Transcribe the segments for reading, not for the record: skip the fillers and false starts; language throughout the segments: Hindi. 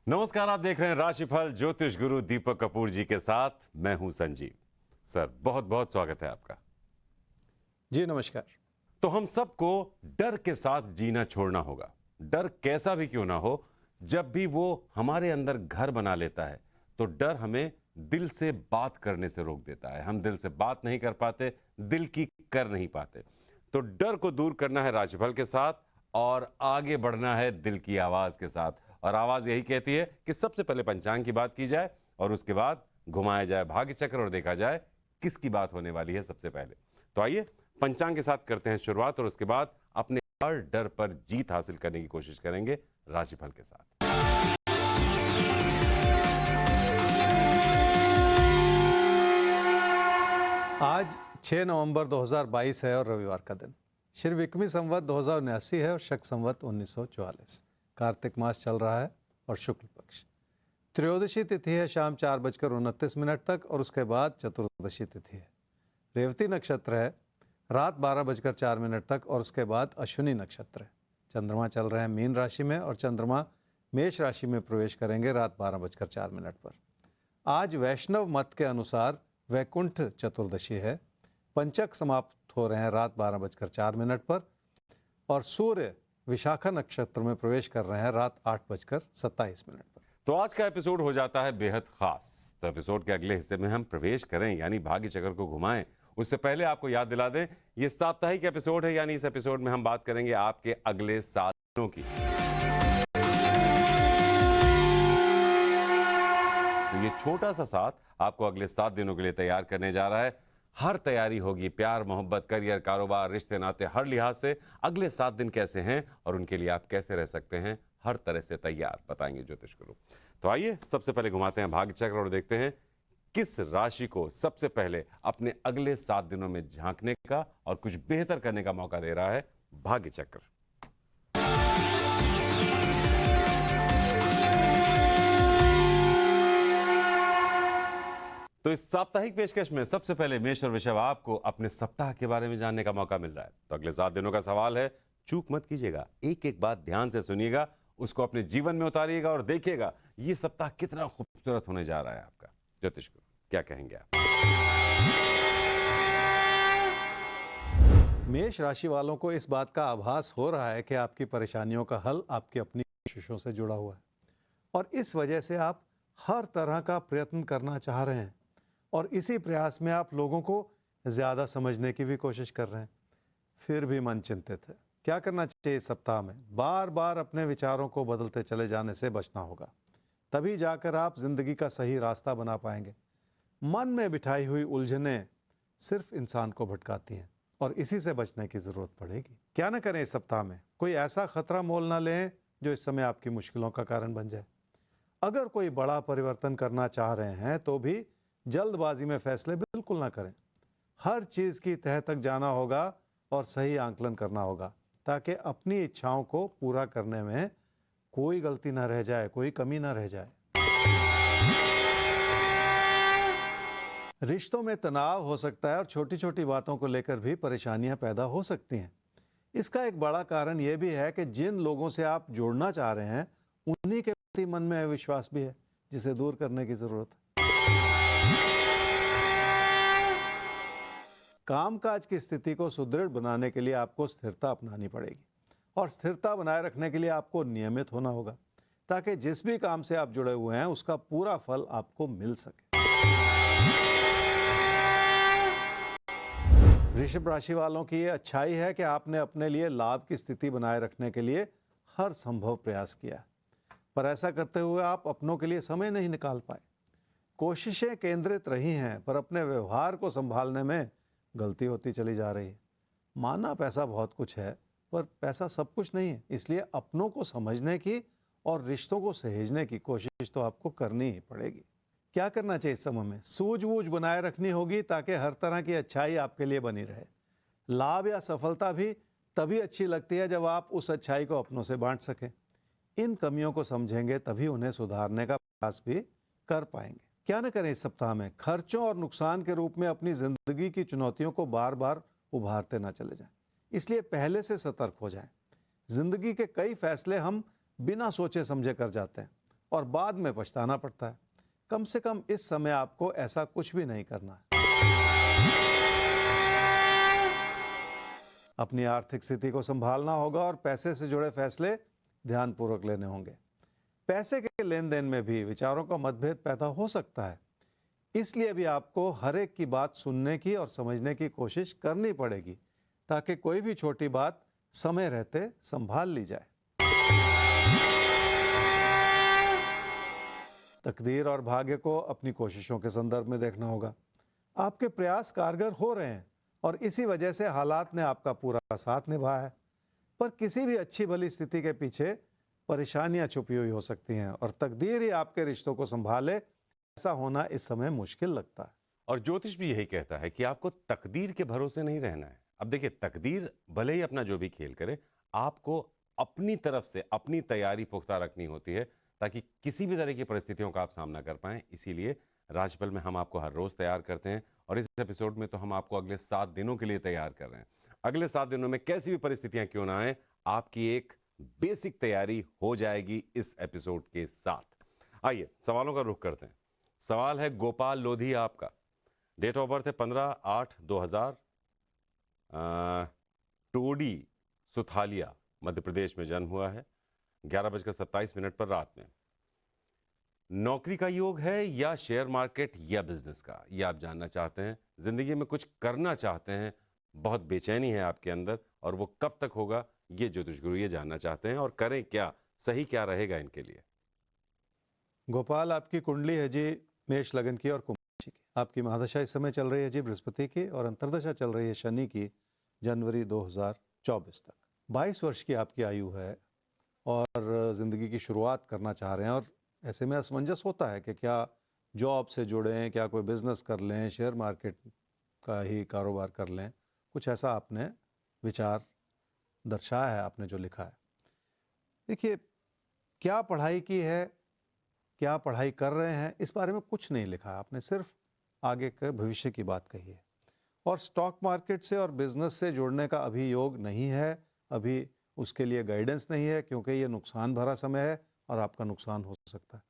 नमस्कार, आप देख रहे हैं राशिफल ज्योतिष गुरु दीपक कपूर जी के साथ। मैं हूं संजीव। सर, बहुत बहुत स्वागत है आपका। जी नमस्कार। तो हम सबको डर के साथ जीना छोड़ना होगा। डर कैसा भी क्यों ना हो, जब भी वो हमारे अंदर घर बना लेता है तो डर हमें दिल से बात करने से रोक देता है। हम दिल से बात नहीं कर पाते, दिल की कर नहीं पाते। तो डर को दूर करना है राशिफल के साथ और आगे बढ़ना है दिल की आवाज के साथ। और आवाज यही कहती है कि सबसे पहले पंचांग की बात की जाए और उसके बाद घुमाया जाए भाग्य चक्र और देखा जाए किसकी बात होने वाली है सबसे पहले। तो आइए पंचांग के साथ करते हैं शुरुआत और उसके बाद अपने हर डर पर जीत हासिल करने की कोशिश करेंगे राशिफल के साथ। आज 6 नवंबर 2022 है और रविवार का दिन। श्री विक्रमी संवत 2079 है और शक संवत 1944। कार्तिक मास चल रहा है और शुक्ल पक्ष। त्रयोदशी तिथि है शाम 4:29 तक और उसके बाद चतुर्दशी तिथि है। रेवती नक्षत्र है रात 12:04 तक और उसके बाद अश्विनी नक्षत्र है। चंद्रमा चल रहे हैं मीन राशि में और चंद्रमा मेष राशि में प्रवेश करेंगे रात 12:04 पर। आज वैष्णव मत के अनुसार वैकुंठ चतुर्दशी है। पंचक समाप्त हो रहे हैं रात 12:04 पर और सूर्य विशाखा नक्षत्र में प्रवेश कर रहे हैं रात 8:27 पर। तो आज का एपिसोड हो जाता है बेहद खास। तो एपिसोड के अगले हिस्से में हम प्रवेश करें यानी भाग्य चक्र को घुमाएं, उससे पहले आपको याद दिला दें ये साप्ताहिक एपिसोड है, यानी इस एपिसोड में हम बात करेंगे आपके अगले 7 दिनों की। तो ये छोटा सा साथ आपको अगले 7 दिनों के लिए तैयार करने जा रहा है। हर तैयारी होगी, प्यार मोहब्बत, करियर, कारोबार, रिश्ते नाते, हर लिहाज से अगले 7 दिन कैसे हैं और उनके लिए आप कैसे रह सकते हैं, हर तरह से तैयार बताएंगे ज्योतिष गुरु। तो आइए सबसे पहले घुमाते हैं भाग्य चक्र और देखते हैं किस राशि को सबसे पहले अपने अगले 7 दिनों में झांकने का और कुछ बेहतर करने का मौका दे रहा है भाग्य चक्र। तो इस साप्ताहिक पेशकश में सबसे पहले मेष और वृषभ आपको अपने सप्ताह के बारे में जानने का मौका मिल रहा है। तो अगले 7 दिनों का सवाल है, चूक मत कीजिएगा, एक एक बात ध्यान से सुनिएगा, उसको अपने जीवन में उतारिएगा और देखिएगा ये सप्ताह कितना खूबसूरत होने जा रहा है आपका। ज्योतिष गुरु क्या कहेंगे आप? मेष राशि वालों को इस बात का आभास हो रहा है कि आपकी परेशानियों का हल आपकी अपनी कोशिशों से जुड़ा हुआ है और इस वजह से आप हर तरह का प्रयत्न करना चाह रहे हैं और इसी प्रयास में आप लोगों को ज़्यादा समझने की भी कोशिश कर रहे हैं। फिर भी मन चिंतित है। क्या करना चाहिए इस सप्ताह में? बार बार अपने विचारों को बदलते चले जाने से बचना होगा, तभी जाकर आप जिंदगी का सही रास्ता बना पाएंगे। मन में बिठाई हुई उलझनें सिर्फ इंसान को भटकाती हैं और इसी से बचने की ज़रूरत पड़ेगी। क्या न करें इस सप्ताह में? कोई ऐसा खतरा मोल ना लें जो इस समय आपकी मुश्किलों का कारण बन जाए। अगर कोई बड़ा परिवर्तन करना चाह रहे हैं तो भी जल्दबाजी में फैसले बिल्कुल ना करें। हर चीज़ की तह तक जाना होगा और सही आंकलन करना होगा ताकि अपनी इच्छाओं को पूरा करने में कोई गलती ना रह जाए, कोई कमी ना रह जाए। रिश्तों में तनाव हो सकता है और छोटी छोटी बातों को लेकर भी परेशानियां पैदा हो सकती हैं। इसका एक बड़ा कारण यह भी है कि जिन लोगों से आप जुड़ना चाह रहे हैं उन्हीं के प्रति मन में अविश्वास भी है, जिसे दूर करने की जरूरत है। कामकाज की स्थिति को सुदृढ़ बनाने के लिए आपको स्थिरता अपनानी पड़ेगी और स्थिरता बनाए रखने के लिए आपको नियमित होना होगा ताकि जिस भी काम से आप जुड़े हुए हैं उसका पूरा फल आपको मिल सके। वृषभ राशि वालों की ये अच्छाई है कि आपने अपने लिए लाभ की स्थिति बनाए रखने के लिए हर संभव प्रयास किया, पर ऐसा करते हुए आप अपनों के लिए समय नहीं निकाल पाए। कोशिशें केंद्रित रही हैं पर अपने व्यवहार को संभालने में गलती होती चली जा रही है। माना पैसा बहुत कुछ है पर पैसा सब कुछ नहीं है, इसलिए अपनों को समझने की और रिश्तों को सहेजने की कोशिश तो आपको करनी ही पड़ेगी। क्या करना चाहिए इस समय में? सूझबूझ बनाए रखनी होगी ताकि हर तरह की अच्छाई आपके लिए बनी रहे। लाभ या सफलता भी तभी अच्छी लगती है जब आप उस अच्छाई को अपनों से बांट सकें। इन कमियों को समझेंगे तभी उन्हें सुधारने का प्रयास भी कर पाएंगे। क्या न करें इस सप्ताह में? खर्चों और नुकसान के रूप में अपनी जिंदगी की चुनौतियों को बार बार उभारते ना चले जाएं, इसलिए पहले से सतर्क हो जाएं। जिंदगी के कई फैसले हम बिना सोचे समझे कर जाते हैं और बाद में पछताना पड़ता है। कम से कम इस समय आपको ऐसा कुछ भी नहीं करना है। अपनी आर्थिक स्थिति को संभालना होगा और पैसे से जुड़े फैसले ध्यानपूर्वक लेने होंगे। पैसे के लेन देन में भी विचारों का मतभेद पैदा हो सकता है, इसलिए भी आपको हर एक की बात सुनने की और समझने की कोशिश करनी पड़ेगी ताकि कोई भी छोटी बात समय रहते संभाल ली जाए। तकदीर और भाग्य को अपनी कोशिशों के संदर्भ में देखना होगा। आपके प्रयास कारगर हो रहे हैं और इसी वजह से हालात ने आपका पूरा साथ निभाया है, पर किसी भी अच्छी भली स्थिति के पीछे परेशानियां छुपी हुई हो सकती हैं और तकदीर ही आपके रिश्तों को संभाले, ऐसा होना इस समय मुश्किल लगता है। और ज्योतिष भी यही कहता है कि आपको तकदीर के भरोसे नहीं रहना है। अब देखिए, तकदीर भले ही अपना जो भी खेल करे, आपको अपनी तरफ से अपनी तैयारी पुख्ता रखनी होती है ताकि किसी भी तरह की परिस्थितियों का आप सामना कर पाएं। इसीलिए राशिफल में हम आपको हर रोज तैयार करते हैं और इस एपिसोड में तो हम आपको अगले 7 दिनों के लिए तैयार कर रहे हैं। अगले 7 दिनों में कैसी भी परिस्थितियां क्यों ना आए, आपकी एक बेसिक तैयारी हो जाएगी इस एपिसोड के साथ। आइए सवालों का रुख करते हैं। सवाल है गोपाल लोधी आपका। डेट ऑफ बर्थ है 15/8/2000, टोडी सुथालिया मध्य प्रदेश में जन्म हुआ है, 11:27 पर रात में। नौकरी का योग है या शेयर मार्केट या बिजनेस का, ये आप जानना चाहते हैं। जिंदगी में कुछ करना चाहते हैं, बहुत बेचैनी है आपके अंदर और वो कब तक होगा, ये ज्योतिष गुरु ये जानना चाहते हैं। और करें क्या, सही क्या रहेगा इनके लिए। गोपाल, आपकी कुंडली है जी मेष लगन की और कुंभ राशि की। आपकी महादशा इस समय चल रही है जी बृहस्पति की और अंतर्दशा चल रही है शनि की, जनवरी 2024 तक। 22 वर्ष की आपकी आयु है और ज़िंदगी की शुरुआत करना चाह रहे हैं और ऐसे में असमंजस होता है कि क्या जॉब से जुड़ें, क्या कोई बिजनेस कर लें, शेयर मार्केट का ही कारोबार कर लें। कुछ ऐसा आपने विचार दर्शाया है, आपने जो लिखा है। देखिए, क्या पढ़ाई की है, क्या पढ़ाई कर रहे हैं, इस बारे में कुछ नहीं लिखा है आपने, सिर्फ आगे के भविष्य की बात कही है। और स्टॉक मार्केट से और बिजनेस से जुड़ने का अभी योग नहीं है, अभी उसके लिए गाइडेंस नहीं है क्योंकि ये नुकसान भरा समय है और आपका नुकसान हो सकता है।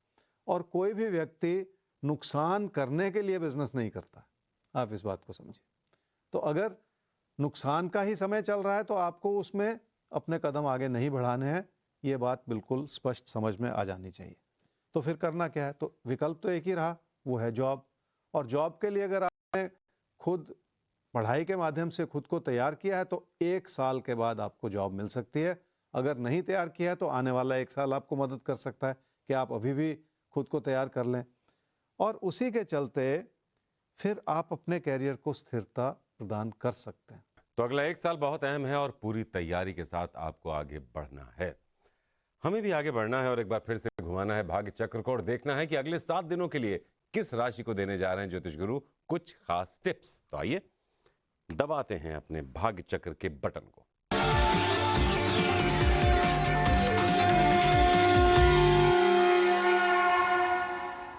और कोई भी व्यक्ति नुकसान करने के लिए बिजनेस नहीं करता, आप इस बात को समझिए। तो अगर नुकसान का ही समय चल रहा है तो आपको उसमें अपने कदम आगे नहीं बढ़ाने हैं, ये बात बिल्कुल स्पष्ट समझ में आ जानी चाहिए। तो फिर करना क्या है, तो विकल्प तो एक ही रहा, वो है जॉब। और जॉब के लिए अगर आपने खुद पढ़ाई के माध्यम से खुद को तैयार किया है तो 1 साल के बाद आपको जॉब मिल सकती है। अगर नहीं तैयार किया है तो आने वाला 1 साल आपको मदद कर सकता है कि आप अभी भी खुद को तैयार कर लें। और उसी के चलते फिर आप अपने कैरियर को स्थिरता प्रदान कर सकते हैं। तो अगला 1 साल बहुत अहम है और पूरी तैयारी के साथ आपको आगे बढ़ना है। हमें भी आगे बढ़ना है और एक बार फिर से घुमाना है भाग्य चक्र को और देखना है कि अगले 7 दिनों के लिए किस राशि को देने जा रहे हैं ज्योतिष गुरु कुछ खास टिप्स। तो आइए दबाते हैं अपने भाग्य चक्र के बटन को।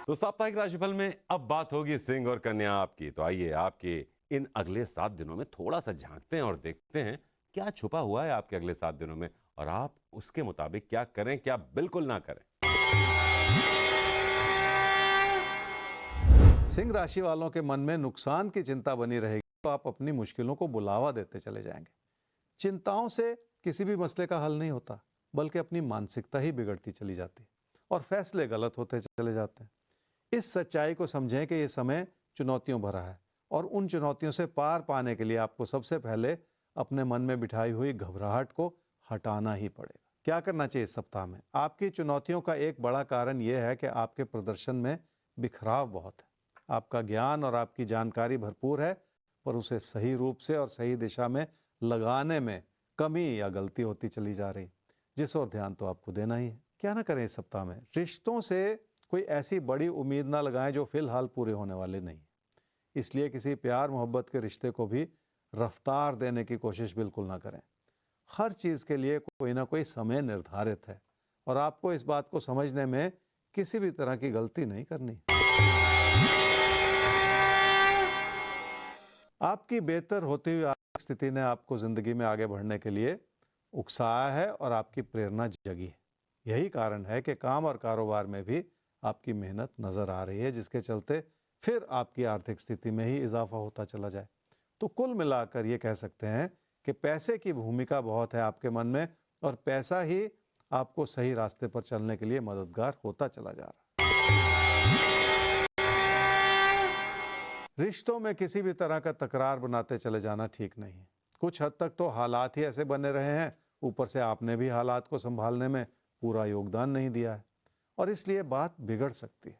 तो साप्ताहिक राशिफल में अब बात होगी सिंह और कन्या आपकी। तो आइए आपके इन अगले 7 दिनों में थोड़ा सा झांकते हैं और देखते हैं क्या छुपा हुआ है आपके अगले 7 दिनों में और आप उसके मुताबिक क्या करें, क्या बिल्कुल ना करें। सिंह राशि वालों के मन में नुकसान की चिंता बनी रहेगी तो आप अपनी मुश्किलों को बुलावा देते चले जाएंगे। चिंताओं से किसी भी मसले का हल नहीं होता, बल्कि अपनी मानसिकता ही बिगड़ती चली जाती और फैसले गलत होते चले जाते हैं। इस सच्चाई को समझें कि ये समय चुनौतियों भरा है और उन चुनौतियों से पार पाने के लिए आपको सबसे पहले अपने मन में बिठाई हुई घबराहट को हटाना ही पड़ेगा। क्या करना चाहिए इस सप्ताह में? आपकी चुनौतियों का एक बड़ा कारण यह है कि आपके प्रदर्शन में बिखराव बहुत है। आपका ज्ञान और आपकी जानकारी भरपूर है, पर उसे सही रूप से और सही दिशा में लगाने में कमी या गलती होती चली जा रही, जिस और ध्यान तो आपको देना ही है। क्या ना करें इस सप्ताह में? रिश्तों से कोई ऐसी बड़ी उम्मीद ना लगाएं जो फिलहाल पूरे होने वाले नहीं। इसलिए किसी प्यार मोहब्बत के रिश्ते को भी रफ्तार देने की कोशिश बिल्कुल ना करें। हर चीज़ के लिए कोई ना कोई समय निर्धारित है और आपको इस बात को समझने में किसी भी तरह की गलती नहीं करनी। आपकी बेहतर होती हुई आर्थिक स्थिति ने आपको जिंदगी में आगे बढ़ने के लिए उकसाया है और आपकी प्रेरणा जगी है। यही कारण है कि काम और कारोबार में भी आपकी मेहनत नजर आ रही है, जिसके चलते फिर आपकी आर्थिक स्थिति में ही इजाफा होता चला जाए। तो कुल मिलाकर ये कह सकते हैं कि पैसे की भूमिका बहुत है आपके मन में, और पैसा ही आपको सही रास्ते पर चलने के लिए मददगार होता चला जा रहा है। रिश्तों में किसी भी तरह का तकरार बनाते चले जाना ठीक नहीं है। कुछ हद तक तो हालात ही ऐसे बने रहे हैं, ऊपर से आपने भी हालात को संभालने में पूरा योगदान नहीं दिया है, और इसलिए बात बिगड़ सकती है।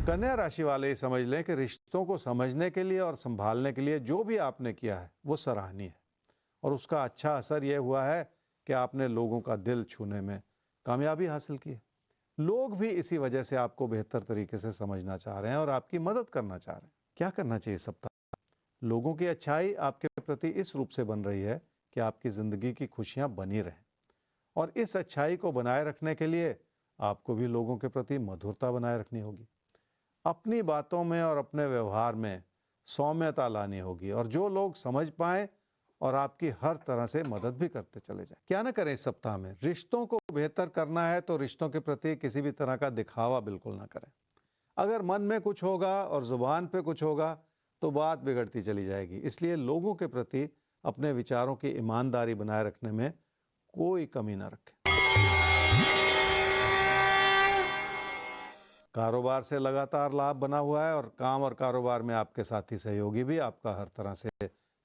कन्या राशि वाले ही समझ लें कि रिश्तों को समझने के लिए और संभालने के लिए जो भी आपने किया है वो सराहनीय है, और उसका अच्छा असर यह हुआ है कि आपने लोगों का दिल छूने में कामयाबी हासिल की है। लोग भी इसी वजह से आपको बेहतर तरीके से समझना चाह रहे हैं और आपकी मदद करना चाह रहे हैं। क्या करना चाहिए इस सप्ताह? लोगों की अच्छाई आपके प्रति इस रूप से बन रही है कि आपकी जिंदगी की खुशियां बनी रहें, और इस अच्छाई को बनाए रखने के लिए आपको भी लोगों के प्रति मधुरता बनाए रखनी होगी। अपनी बातों में और अपने व्यवहार में सौम्यता लानी होगी, और जो लोग समझ पाए और आपकी हर तरह से मदद भी करते चले जाएं। क्या ना करें इस सप्ताह में? रिश्तों को बेहतर करना है तो रिश्तों के प्रति किसी भी तरह का दिखावा बिल्कुल ना करें। अगर मन में कुछ होगा और जुबान पे कुछ होगा तो बात बिगड़ती चली जाएगी। इसलिए लोगों के प्रति अपने विचारों की ईमानदारी बनाए रखने में कोई कमी ना रखें। कारोबार से लगातार लाभ बना हुआ है, और काम और कारोबार में आपके साथी सहयोगी भी आपका हर तरह से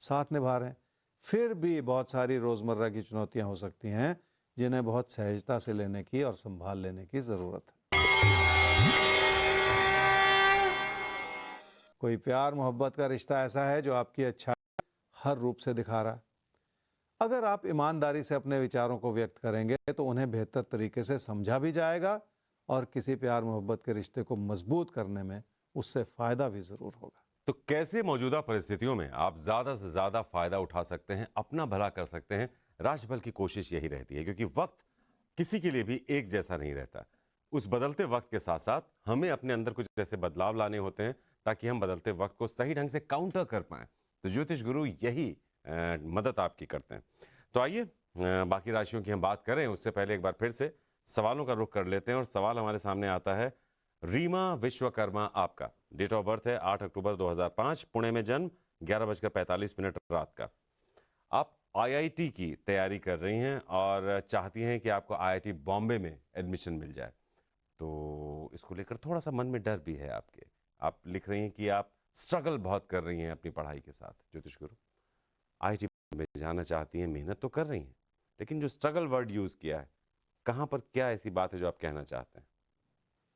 साथ निभा रहे हैं। फिर भी बहुत सारी रोजमर्रा की चुनौतियां हो सकती हैं, जिन्हें बहुत सहजता से लेने की और संभाल लेने की जरूरत है। कोई प्यार मोहब्बत का रिश्ता ऐसा है जो आपकी अच्छाई हर रूप से दिखा रहा है। अगर आप ईमानदारी से अपने विचारों को व्यक्त करेंगे तो उन्हें बेहतर तरीके से समझा भी जाएगा, और किसी प्यार मोहब्बत के रिश्ते को मजबूत करने में उससे फायदा भी जरूर होगा। तो कैसे मौजूदा परिस्थितियों में आप ज्यादा से ज्यादा फायदा उठा सकते हैं, अपना भला कर सकते हैं? राशिफल की कोशिश यही रहती है, क्योंकि वक्त किसी के लिए भी एक जैसा नहीं रहता। उस बदलते वक्त के साथ साथ हमें अपने अंदर कुछ ऐसे बदलाव लाने होते हैं ताकि हम बदलते वक्त को सही ढंग से काउंटर कर पाएं। तो ज्योतिष गुरु यही मदद आपकी करते हैं। तो आइए बाकी राशियों की हम बात करें, उससे पहले एक बार फिर से सवालों का रुख कर लेते हैं। और सवाल हमारे सामने आता है, रीमा विश्वकर्मा, आपका डेट ऑफ बर्थ है 8 अक्टूबर 2005, पुणे में जन्म, 11:45 रात का। आप आईआईटी की तैयारी कर रही हैं और चाहती हैं कि आपको आईआईटी बॉम्बे में एडमिशन मिल जाए। तो इसको लेकर थोड़ा सा मन में डर भी है आपके। आप लिख रही हैं कि आप स्ट्रगल बहुत कर रही हैं अपनी पढ़ाई के साथ। ज्योतिष गुरु, आईआईटी में जाना चाहती हैं, मेहनत तो कर रही हैं, लेकिन जो स्ट्रगल वर्ड यूज किया है, कहाँ पर क्या ऐसी बात है जो आप कहना चाहते हैं?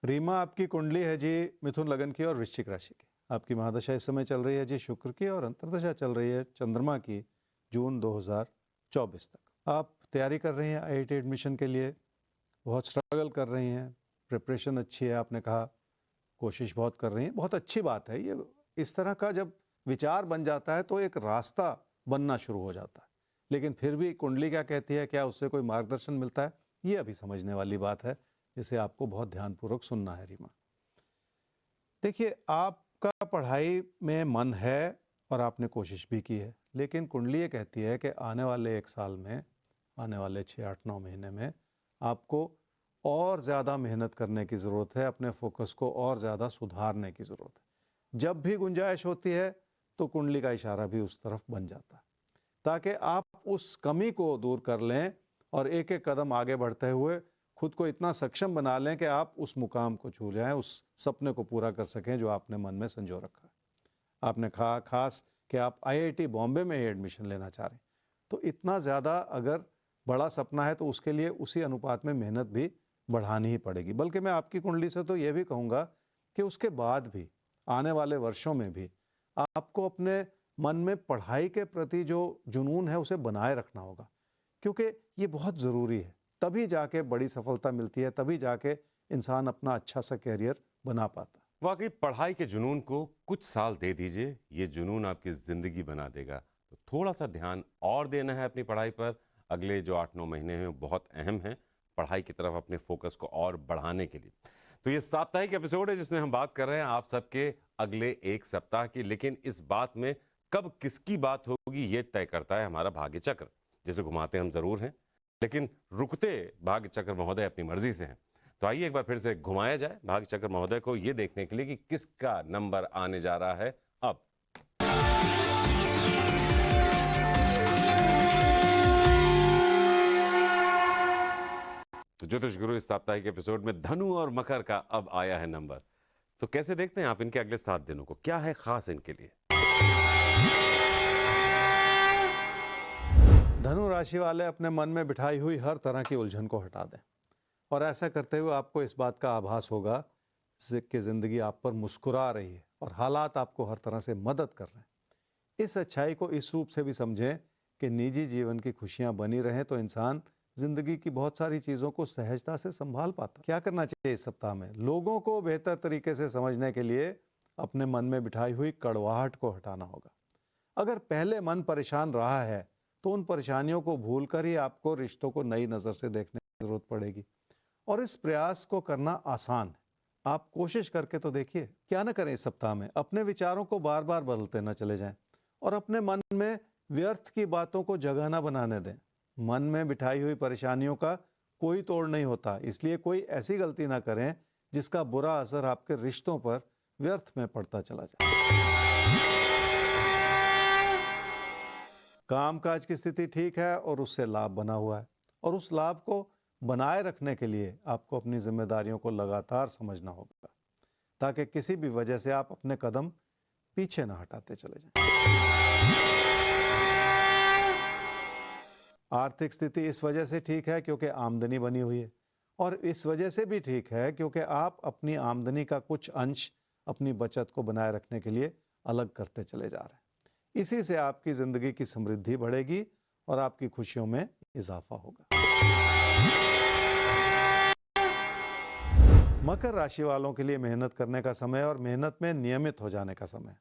रीमा, आपकी कुंडली है जी मिथुन लगन की और वृश्चिक राशि की। आपकी महादशा इस समय चल रही है जी शुक्र की, और अंतर्दशा चल रही है चंद्रमा की जून 2024 तक। आप तैयारी कर रही हैं आईआईटी एडमिशन के लिए, बहुत स्ट्रगल कर रही हैं, प्रिपरेशन अच्छी है, आपने कहा कोशिश बहुत कर रही हैं, बहुत अच्छी बात है। ये इस तरह का जब विचार बन जाता है तो एक रास्ता बनना शुरू हो जाता है। लेकिन फिर भी कुंडली क्या कहती है, क्या उससे कोई मार्गदर्शन मिलता है? ये अभी समझने वाली बात है, जिसे आपको बहुत ध्यानपूर्वक सुनना है रीमा। देखिए, आपका पढ़ाई में मन है और आपने कोशिश भी की है, लेकिन कुंडली ये कहती है कि आने वाले 1 साल में, आने वाले 6-8-9 महीने में आपको और ज़्यादा मेहनत करने की ज़रूरत है, अपने फोकस को और ज़्यादा सुधारने की ज़रूरत है। जब भी गुंजाइश होती है तो कुंडली का इशारा भी उस तरफ बन जाता है, ताकि आप उस कमी को दूर कर लें और एक एक कदम आगे बढ़ते हुए खुद को इतना सक्षम बना लें कि आप उस मुकाम को छू जाएं, उस सपने को पूरा कर सकें जो आपने मन में संजो रखा है। आपने कहा खास कि आप आईआईटी बॉम्बे में ही एडमिशन लेना चाह रहे हैं, तो इतना ज़्यादा अगर बड़ा सपना है तो उसके लिए उसी अनुपात में मेहनत भी बढ़ानी ही पड़ेगी। बल्कि मैं आपकी कुंडली से तो ये भी कहूँगा कि उसके बाद भी, आने वाले वर्षों में भी आपको अपने मन में पढ़ाई के प्रति जो जुनून है उसे बनाए रखना होगा, क्योंकि ये बहुत ज़रूरी है। तभी जाके बड़ी सफलता मिलती है, तभी जाके इंसान अपना अच्छा सा कैरियर बना पाता है। वाकई पढ़ाई के जुनून को कुछ साल दे दीजिए, ये जुनून आपकी जिंदगी बना देगा। तो थोड़ा सा ध्यान और देना है अपनी पढ़ाई पर। अगले जो 8-9 महीने हैं वो बहुत अहम हैं पढ़ाई की तरफ अपने फोकस को और बढ़ाने के लिए। तो ये साप्ताहिक एपिसोड है जिसमें हम बात कर रहे हैं आप सबके अगले 1 सप्ताह की, लेकिन इस बात में कब किसकी बात होगी ये तय करता है हमारा भाग्य चक्र, जिसे घुमाते हम जरूर हैं, लेकिन रुकते भाग्य चक्र महोदय अपनी मर्जी से हैं। तो आइए एक बार फिर से घुमाया जाए भाग्य चक्र महोदय को, ये देखने के लिए कि किसका नंबर आने जा रहा है अब। तो ज्योतिष गुरु इस साप्ताहिक एपिसोड में धनु और मकर का अब आया है नंबर। तो कैसे देखते हैं आप इनके अगले 7 दिनों को, क्या है खास इनके लिए? धनु राशि वाले अपने मन में बिठाई हुई हर तरह की उलझन को हटा दें, और ऐसा करते हुए आपको इस बात का आभास होगा कि जिंदगी आप पर मुस्कुरा रही है और हालात आपको हर तरह से मदद कर रहे हैं। इस अच्छाई को इस रूप से भी समझें कि निजी जीवन की खुशियां बनी रहें तो इंसान जिंदगी की बहुत सारी चीज़ों को सहजता से संभाल पाता। क्या करना चाहिए इस सप्ताह में? लोगों को बेहतर तरीके से समझने के लिए अपने मन में बिठाई हुई कड़वाहट को हटाना होगा। अगर पहले मन परेशान रहा है तो उन परेशानियों को भूलकर ही आपको रिश्तों को नई नज़र से देखने की जरूरत पड़ेगी, और इस प्रयास को करना आसान है। आप कोशिश करके तो देखिए। क्या ना करें इस सप्ताह में? अपने विचारों को बार बार बदलते न चले जाएं और अपने मन में व्यर्थ की बातों को जगह न बनाने दें। मन में बिठाई हुई परेशानियों का कोई तोड़ नहीं होता, इसलिए कोई ऐसी गलती ना करें जिसका बुरा असर आपके रिश्तों पर व्यर्थ में पड़ता चला जाए। कामकाज की स्थिति ठीक है और उससे लाभ बना हुआ है, और उस लाभ को बनाए रखने के लिए आपको अपनी जिम्मेदारियों को लगातार समझना होगा, ताकि किसी भी वजह से आप अपने कदम पीछे ना हटाते चले जाएं। आर्थिक स्थिति इस वजह से ठीक है क्योंकि आमदनी बनी हुई है, और इस वजह से भी ठीक है क्योंकि आप अपनी आमदनी का कुछ अंश अपनी बचत को बनाए रखने के लिए अलग करते चले जा रहे हैं। इसी से आपकी जिंदगी की समृद्धि बढ़ेगी और आपकी खुशियों में इजाफा होगा। मकर राशि वालों के लिए मेहनत करने का समय और मेहनत में नियमित हो जाने का समय।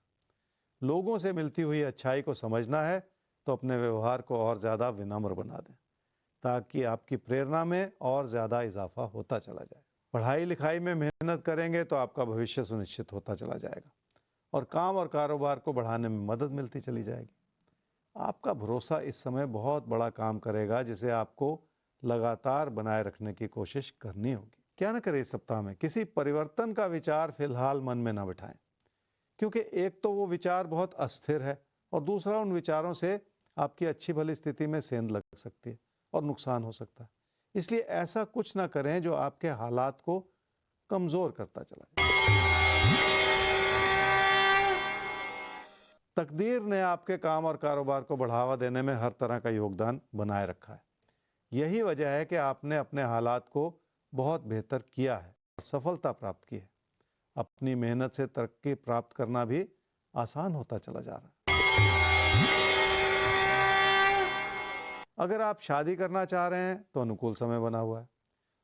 लोगों से मिलती हुई अच्छाई को समझना है तो अपने व्यवहार को और ज़्यादा विनम्र बना दें, ताकि आपकी प्रेरणा में और ज़्यादा इजाफा होता चला जाए। पढ़ाई लिखाई में मेहनत करेंगे तो आपका भविष्य सुनिश्चित होता चला जाएगा और काम और कारोबार को बढ़ाने में मदद मिलती चली जाएगी। आपका भरोसा इस समय बहुत बड़ा काम करेगा, जिसे आपको लगातार बनाए रखने की कोशिश करनी होगी। क्या ना करें इस सप्ताह में? किसी परिवर्तन का विचार फिलहाल मन में ना बिठाएं, क्योंकि एक तो वो विचार बहुत अस्थिर है और दूसरा उन विचारों से आपकी अच्छी भली स्थिति में सेंध लग सकती है और नुकसान हो सकता है। इसलिए ऐसा कुछ ना करें जो आपके हालात को कमजोर करता चला जाए। तकदीर ने आपके काम और कारोबार को बढ़ावा देने में हर तरह का योगदान बनाए रखा है। यही वजह है कि आपने अपने हालात को बहुत बेहतर किया है और सफलता प्राप्त की है। अपनी मेहनत से तरक्की प्राप्त करना भी आसान होता चला जा रहा है। अगर आप शादी करना चाह रहे हैं तो अनुकूल समय बना हुआ है।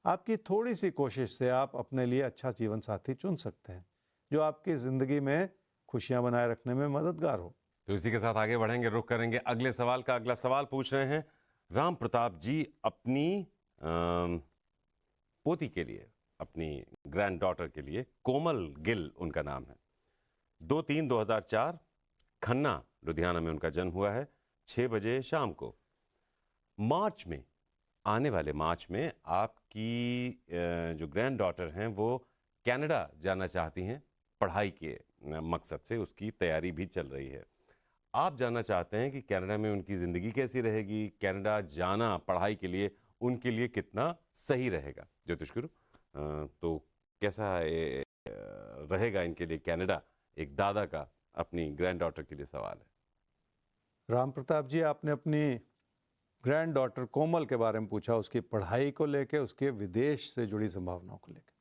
आपकी थोड़ी सी कोशिश से आप अपने लिए अच्छा जीवन साथी चुन सकते हैं, जो आपकी जिंदगी में खुशियां बनाए रखने में मददगार हो। तो इसी के साथ आगे बढ़ेंगे, रुख करेंगे अगले सवाल का। अगला सवाल पूछ रहे हैं राम प्रताप जी अपनी पोती के लिए, अपनी ग्रैंड डॉटर के लिए, कोमल गिल उनका नाम है। 2/3/2004 खन्ना लुधियाना में उनका जन्म हुआ है, 6 बजे शाम को। मार्च में, आने वाले मार्च में आपकी जो ग्रैंड डॉटर हैं वो कनाडा जाना चाहती हैं पढ़ाई के मकसद से, उसकी तैयारी भी चल रही है। आप जानना चाहते हैं कि कनाडा में उनकी ज़िंदगी कैसी रहेगी, कनाडा जाना पढ़ाई के लिए उनके लिए कितना सही रहेगा। ज्योतिष गुरु, तो कैसा रहेगा इनके लिए कनाडा? एक दादा का अपनी ग्रैंड डॉटर के लिए सवाल है। राम प्रताप जी, आपने अपनी ग्रैंड डॉटर कोमल के बारे में पूछा, उसकी पढ़ाई को लेकर, उसके विदेश से जुड़ी संभावनाओं को लेकर।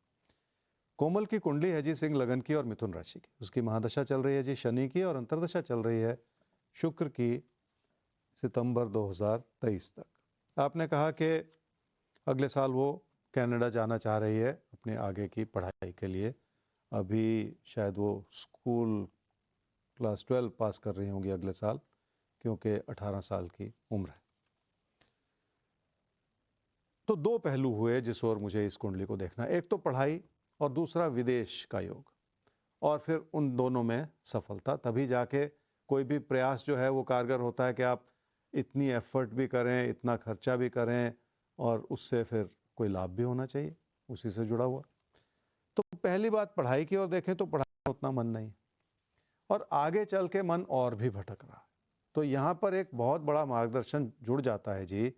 कोमल की कुंडली है जी सिंह लगन की और मिथुन राशि की। उसकी महादशा चल रही है जी शनि की, और अंतर्दशा चल रही है शुक्र की सितंबर 2023 तक। आपने कहा कि अगले साल वो कनाडा जाना चाह रही है अपने आगे की पढ़ाई के लिए। अभी शायद वो स्कूल क्लास 12 पास कर रही होंगी अगले साल, क्योंकि 18 साल की उम्र है। तो दो पहलू हुए जिस ओर मुझे इस कुंडली को देखना, एक तो पढ़ाई और दूसरा विदेश का योग, और फिर उन दोनों में सफलता। तभी जाके कोई भी प्रयास जो है वो कारगर होता है कि आप इतनी एफर्ट भी करें, इतना खर्चा भी करें और उससे फिर कोई लाभ भी होना चाहिए उसी से जुड़ा हुआ। तो पहली बात पढ़ाई की ओर देखें तो पढ़ाई में उतना मन नहीं और आगे चल के मन और भी भटक रहा है। तो यहाँ पर एक बहुत बड़ा मार्गदर्शन जुड़ जाता है जी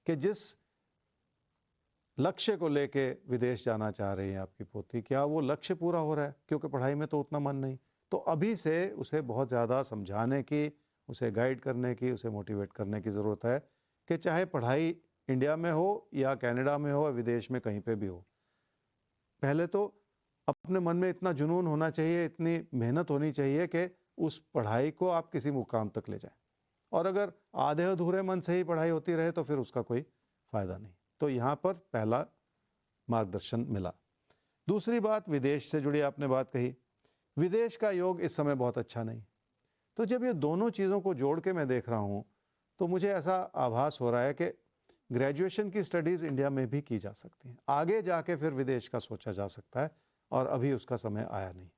कि जिस लक्ष्य को लेके विदेश जाना चाह रही है आपकी पोती, क्या वो लक्ष्य पूरा हो रहा है? क्योंकि पढ़ाई में तो उतना मन नहीं। तो अभी से उसे बहुत ज़्यादा समझाने की, उसे गाइड करने की, उसे मोटिवेट करने की ज़रूरत है कि चाहे पढ़ाई इंडिया में हो या कनाडा में हो या विदेश में कहीं पे भी हो। पहले तो अपने मन में इतना जुनून होना चाहिए, इतनी मेहनत होनी चाहिए कि उस पढ़ाई को आप किसी मुकाम तक ले जाएं। और अगर आधे अधूरे मन से ही पढ़ाई होती रहे तो फिर उसका कोई फ़ायदा नहीं। तो यहाँ पर पहला मार्गदर्शन मिला। दूसरी बात, विदेश से जुड़ी आपने बात कही। विदेश का योग इस समय बहुत अच्छा नहीं। तो जब ये दोनों चीज़ों को जोड़ के मैं देख रहा हूँ तो मुझे ऐसा आभास हो रहा है कि ग्रेजुएशन की स्टडीज़ इंडिया में भी की जा सकती हैं, आगे जाके फिर विदेश का सोचा जा सकता है और अभी उसका समय आया नहीं।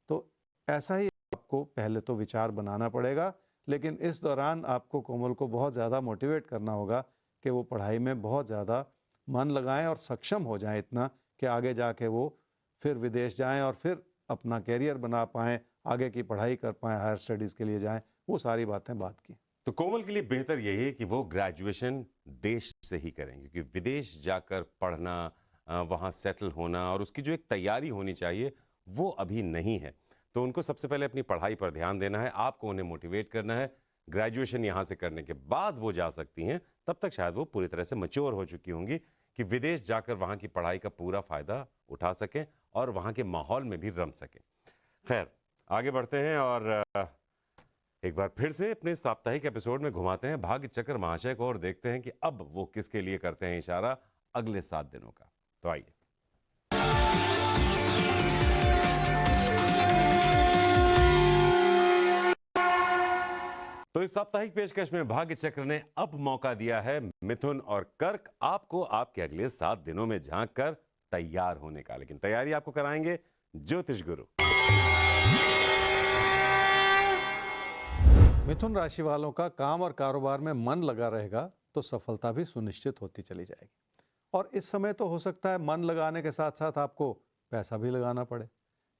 तो ऐसा ही आपको पहले तो विचार बनाना पड़ेगा, लेकिन इस दौरान आपको कोमल को बहुत ज़्यादा मोटिवेट करना होगा कि वो पढ़ाई में बहुत ज़्यादा मन लगाएं और सक्षम हो जाएं इतना कि आगे जाके वो फिर विदेश जाएं और फिर अपना कैरियर बना पाएं, आगे की पढ़ाई कर पाएं, हायर स्टडीज़ के लिए जाएं। वो सारी बातें बात की। तो कोमल के लिए बेहतर यही है कि वो ग्रेजुएशन देश से ही करें, क्योंकि विदेश जाकर पढ़ना, वहाँ सेटल होना और उसकी जो एक तैयारी होनी चाहिए वो अभी नहीं है। तो उनको सबसे पहले अपनी पढ़ाई पर ध्यान देना है, आपको उन्हें मोटिवेट करना है। ग्रेजुएशन यहाँ से करने के बाद वो जा सकती हैं, तब तक शायद वो पूरी तरह से मैच्योर हो चुकी होंगी कि विदेश जाकर वहाँ की पढ़ाई का पूरा फ़ायदा उठा सकें और वहाँ के माहौल में भी रम सकें। खैर, आगे बढ़ते हैं और एक बार फिर से अपने साप्ताहिक एपिसोड में घुमाते हैं भाग्य चक्र महाशय को और देखते हैं कि अब वो किसके लिए करते हैं इशारा अगले 7 दिनों का। तो आइए। तो इस साप्ताहिक पेशकश में भाग्य चक्र ने अब मौका दिया है मिथुन और कर्क आपको आपके अगले 7 दिनों में झांक कर तैयार होने का। लेकिन तैयारी आपको कराएंगे ज्योतिष गुरु। मिथुन राशि वालों का काम और कारोबार में मन लगा रहेगा तो सफलता भी सुनिश्चित होती चली जाएगी। और इस समय तो हो सकता है मन लगाने के साथ साथ आपको पैसा भी लगाना पड़े,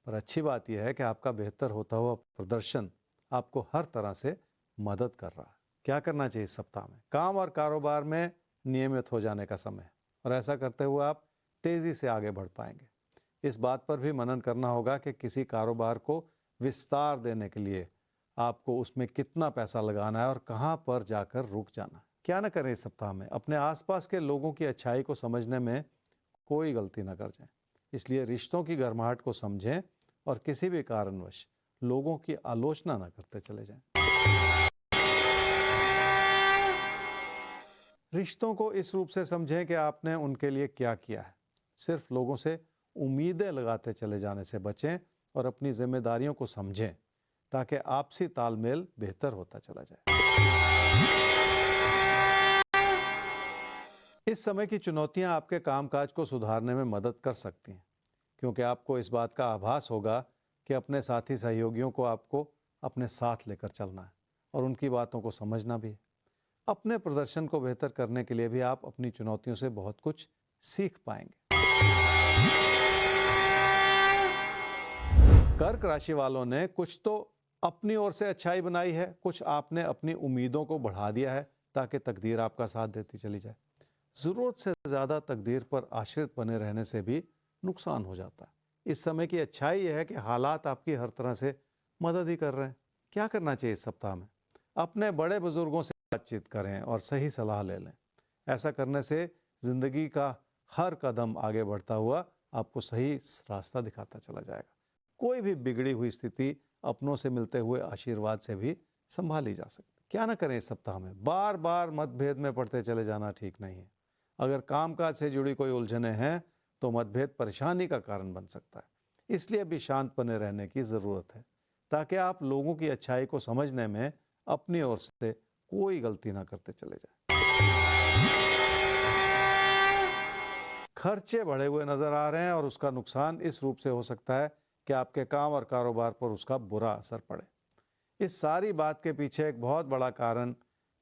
पर अच्छी बात यह है कि आपका बेहतर होता हुआ प्रदर्शन आपको हर तरह से मदद कर रहा है। क्या करना चाहिए इस सप्ताह में? काम और कारोबार में नियमित हो जाने का समय है और ऐसा करते हुए आप तेजी से आगे बढ़ पाएंगे। इस बात पर भी मनन करना होगा कि किसी कारोबार को विस्तार देने के लिए आपको उसमें कितना पैसा लगाना है और कहाँ पर जाकर रुक जाना है। क्या न करें इस सप्ताह में? अपने आसपास के लोगों की अच्छाई को समझने में कोई गलती न कर जाएं। इसलिए रिश्तों की गर्माहट को समझें और किसी भी कारणवश लोगों की आलोचना न करते चले जाएं। रिश्तों को इस रूप से समझें कि आपने उनके लिए क्या किया है। सिर्फ लोगों से उम्मीदें लगाते चले जाने से बचें और अपनी जिम्मेदारियों को समझें ताकि आपसी तालमेल बेहतर होता चला जाए। इस समय की चुनौतियां आपके कामकाज को सुधारने में मदद कर सकती हैं, क्योंकि आपको इस बात का आभास होगा कि अपने साथी सहयोगियों को आपको अपने साथ लेकर चलना है और उनकी बातों को समझना भी है। अपने प्रदर्शन को बेहतर करने के लिए भी आप अपनी चुनौतियों से बहुत कुछ सीख पाएंगे। कर्क राशि वालों ने कुछ तो अपनी ओर से अच्छाई बनाई है, कुछ आपने अपनी उम्मीदों को बढ़ा दिया है ताकि तकदीर आपका साथ देती चली जाए। ज़रूरत से ज़्यादा तकदीर पर आश्रित बने रहने से भी नुकसान हो जाता है। इस समय की अच्छाई यह है कि हालात आपकी हर तरह से मदद ही कर रहे हैं। क्या करना चाहिए इस सप्ताह में? अपने बड़े बुजुर्गों से बातचीत करें और सही सलाह ले लें। ऐसा करने से ज़िंदगी का हर कदम आगे बढ़ता हुआ आपको सही रास्ता दिखाता चला जाएगा। कोई भी बिगड़ी हुई स्थिति अपनों से मिलते हुए आशीर्वाद से भी संभाली जा सकती। क्या ना करें इस सप्ताह में? बार बार मतभेद में पड़ते चले जाना ठीक नहीं है। अगर कामकाज से जुड़ी कोई उलझने हैं तो मतभेद परेशानी का कारण बन सकता है। इसलिए भी शांत बने रहने की ज़रूरत है ताकि आप लोगों की अच्छाई को समझने में अपनी ओर से कोई गलती ना करते चले जाएं। खर्चे बढ़े हुए नजर आ रहे हैं और उसका नुकसान इस रूप से हो सकता है कि आपके काम और कारोबार पर उसका बुरा असर पड़े। इस सारी बात के पीछे एक बहुत बड़ा कारण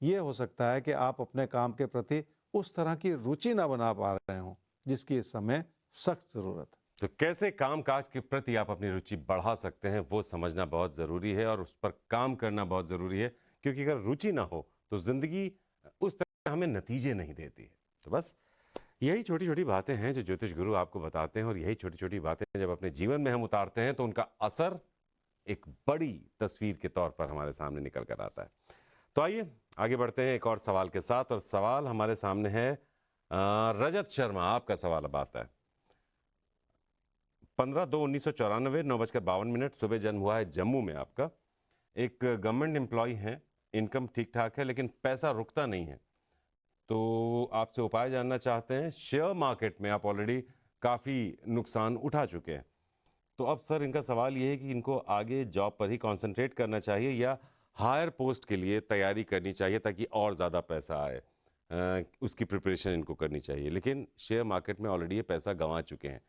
ये हो सकता है कि आप अपने काम के प्रति उस तरह की रुचि ना बना पा रहे हों जिसकी इस समय सख्त ज़रूरत है। तो कैसे कामकाज के प्रति आप अपनी रुचि बढ़ा सकते हैं वो समझना बहुत ज़रूरी है और उस पर काम करना बहुत ज़रूरी है, क्योंकि अगर रुचि ना हो तो ज़िंदगी उस तरह हमें नतीजे नहीं देती है। तो बस यही छोटी छोटी बातें हैं जो ज्योतिष गुरु आपको बताते हैं, और यही छोटी छोटी बातें जब अपने जीवन में हम उतारते हैं तो उनका असर एक बड़ी तस्वीर के तौर पर हमारे सामने निकल कर आता है। तो आइए आगे बढ़ते हैं एक और सवाल के साथ, और सवाल हमारे सामने है रजत शर्मा, आपका सवाल अब आता है। 15/2/1994, 9:52, सुबह जन्म हुआ है जम्मू में आपका। एक गवर्नमेंट एम्प्लॉय हैं, इनकम ठीक ठाक है लेकिन पैसा रुकता नहीं है। तो आपसे उपाय जानना चाहते हैं। शेयर मार्केट में आप ऑलरेडी काफ़ी नुकसान उठा चुके हैं। तो अब सर इनका सवाल ये है कि इनको आगे जॉब पर ही कंसंट्रेट करना चाहिए या हायर पोस्ट के लिए तैयारी करनी चाहिए ताकि और ज़्यादा पैसा आए, उसकी प्रिपरेशन इनको करनी चाहिए। लेकिन शेयर मार्केट में ऑलरेडी ये पैसा गंवा चुके हैं।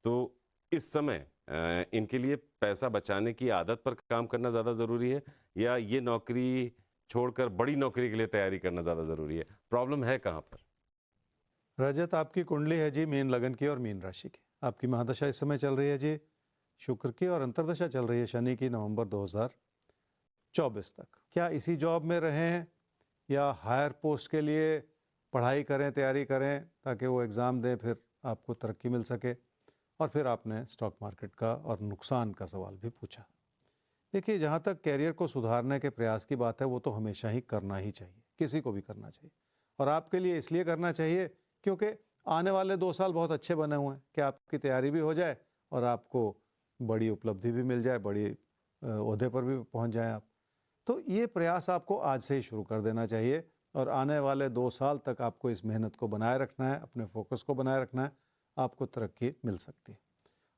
तो इस समय इनके लिए पैसा बचाने की आदत पर काम करना ज़्यादा ज़रूरी है या ये नौकरी छोड़कर बड़ी नौकरी के लिए तैयारी करना ज़्यादा ज़रूरी है? प्रॉब्लम है कहाँ पर? रजत, आपकी कुंडली है जी मीन लगन की और मीन राशि की। आपकी महादशा इस समय चल रही है जी शुक्र की, और अंतर्दशा चल रही है शनि की नवंबर 2024 तक। क्या इसी जॉब में रहें या हायर पोस्ट के लिए पढ़ाई करें, तैयारी करें ताकि वो एग्ज़ाम दें, फिर आपको तरक्की मिल सके? और फिर आपने स्टॉक मार्केट का और नुकसान का सवाल भी पूछा। देखिए, जहाँ तक कैरियर को सुधारने के प्रयास की बात है, वो तो हमेशा ही करना ही चाहिए, किसी को भी करना चाहिए। और आपके लिए इसलिए करना चाहिए क्योंकि आने वाले 2 साल बहुत अच्छे बने हुए हैं कि आपकी तैयारी भी हो जाए और आपको बड़ी उपलब्धि भी मिल जाए, बड़ी ओहदे पर भी पहुंच जाएं आप। तो ये प्रयास आपको आज से ही शुरू कर देना चाहिए और आने वाले 2 साल तक आपको इस मेहनत को बनाए रखना है, अपने फोकस को बनाए रखना है, आपको तरक्की मिल सकती है।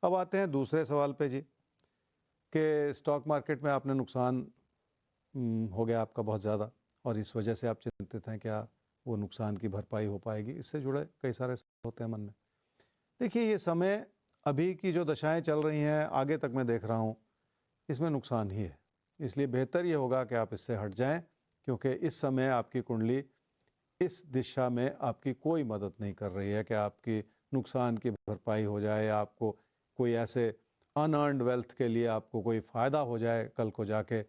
अब आते हैं दूसरे सवाल पे जी, कि स्टॉक मार्केट में आपने नुकसान हो गया आपका बहुत ज़्यादा और इस वजह से आप चिंतित हैं क्या वो नुकसान की भरपाई हो पाएगी? इससे जुड़े कई सारे सवाल होते हैं मन में। देखिए, ये समय अभी की जो दशाएं चल रही हैं, आगे तक मैं देख रहा हूँ, इसमें नुकसान ही है। इसलिए बेहतर ये होगा कि आप इससे हट जाएं, क्योंकि इस समय आपकी कुंडली इस दिशा में आपकी कोई मदद नहीं कर रही है कि आपकी नुकसान की भरपाई हो जाए या आपको कोई ऐसे अनअर्न्ड वेल्थ के लिए आपको कोई फ़ायदा हो जाए कल को जाके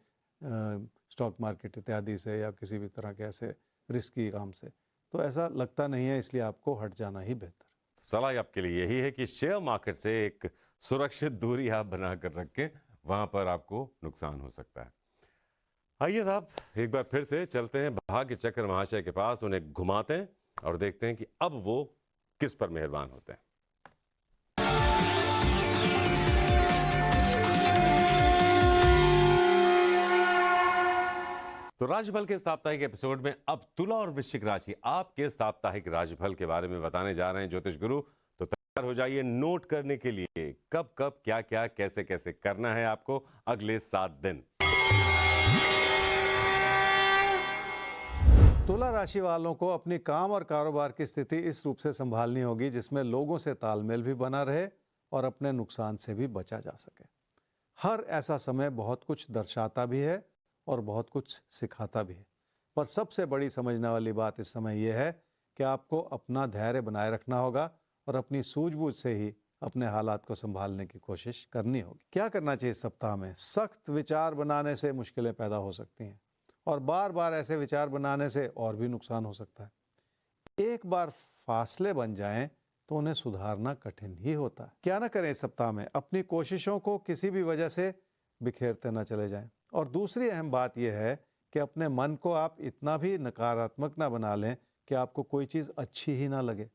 स्टॉक मार्केट इत्यादि से या किसी भी तरह के ऐसे रिस्की काम से। तो ऐसा लगता नहीं है, इसलिए आपको हट जाना ही बेहतर है। सलाह आपके लिए यही है कि शेयर मार्केट से एक सुरक्षित दूरी आप बना कर रखें, वहां पर आपको नुकसान हो सकता है। आइए साहब, एक बार फिर से चलते हैं भाग्य चक्र महाशय के पास, उन्हें घुमाते हैं और देखते हैं कि अब वो किस पर मेहरबान होते हैं। तो राशिफल के साप्ताहिक एपिसोड में अब तुला और वृश्चिक राशि आपके साप्ताहिक राशिफल के बारे में बताने जा रहे हैं ज्योतिष गुरु। तो तैयार हो जाइए नोट करने के लिए कब कब क्या क्या कैसे कैसे करना है आपको अगले 7 दिन। तुला राशि वालों को अपनी काम और कारोबार की स्थिति इस रूप से संभालनी होगी जिसमें लोगों से तालमेल भी बना रहे और अपने नुकसान से भी बचा जा सके। हर ऐसा समय बहुत कुछ दर्शाता भी है और बहुत कुछ सिखाता भी है, पर सबसे बड़ी समझने वाली बात इस समय यह है कि आपको अपना धैर्य बनाए रखना होगा और अपनी सूझबूझ से ही अपने हालात को संभालने की कोशिश करनी होगी। क्या करना चाहिए इस सप्ताह में? सख्त विचार बनाने से मुश्किलें पैदा हो सकती हैं और बार बार ऐसे विचार बनाने से और भी नुकसान हो सकता है। एक बार फासले बन जाएं तो उन्हें सुधारना कठिन ही होता है। क्या ना करें इस सप्ताह में? अपनी कोशिशों को किसी भी वजह से बिखेरते ना चले जाएं। और दूसरी अहम बात यह है कि अपने मन को आप इतना भी नकारात्मक ना बना लें कि आपको कोई चीज़ अच्छी ही ना लगे।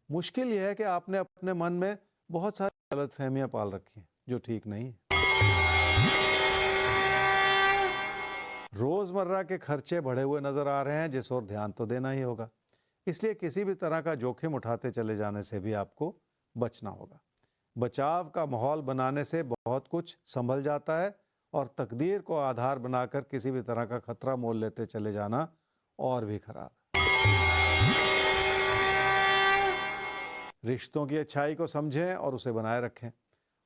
मुश्किल यह है कि आपने अपने मन में बहुत सारी गलतफहमियां पाल रखी हैं जो ठीक नहीं है। रोजमर्रा के खर्चे बढ़े हुए नजर आ रहे हैं जिस ओर ध्यान तो देना ही होगा, इसलिए किसी भी तरह का जोखिम उठाते चले जाने से भी आपको बचना होगा। बचाव का माहौल बनाने से बहुत कुछ संभल जाता है और तकदीर को आधार बनाकर किसी भी तरह का खतरा मोल लेते चले जाना और भी खराब है। रिश्तों की अच्छाई को समझें और उसे बनाए रखें